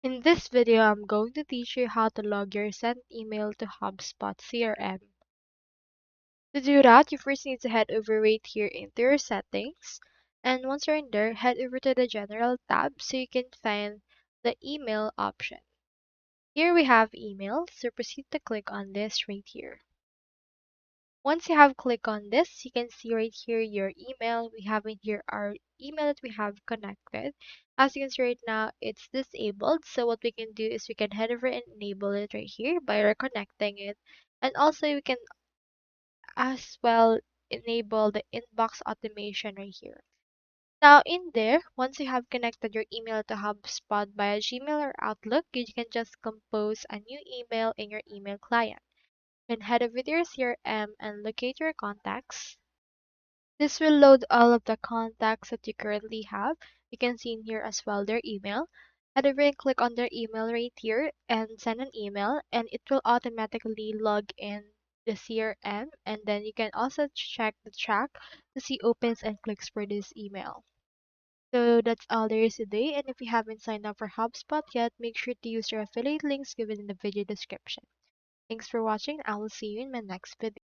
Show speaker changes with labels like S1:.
S1: In this video, I'm going to teach you how to log your sent email to HubSpot CRM. To do that, you first need to head over right here into your settings. And once you're in there, head over to the General tab so you can find the email option. Here we have email, so proceed to click on this right here. Once you have clicked on this, you can see right here your email. We have in here our email that we have connected. As you can see right now, it's disabled. So what we can do is we can head over and enable it right here by reconnecting it. And also we can as well enable the inbox automation right here. Now in there, once you have connected your email to HubSpot via Gmail or Outlook, you can just compose a new email in your email client. Then head over to your CRM and locate your contacts. This will load all of the contacts that you currently have. You can see in here as well their email. Head over and click on their email right here and send an email, and it will automatically log in the CRM, and then you can also check the track to see opens and clicks for this email. So that's all there is today, and if you haven't signed up for HubSpot yet, make sure to use your affiliate links given in the video description. Thanks for watching. I will see you in my next video.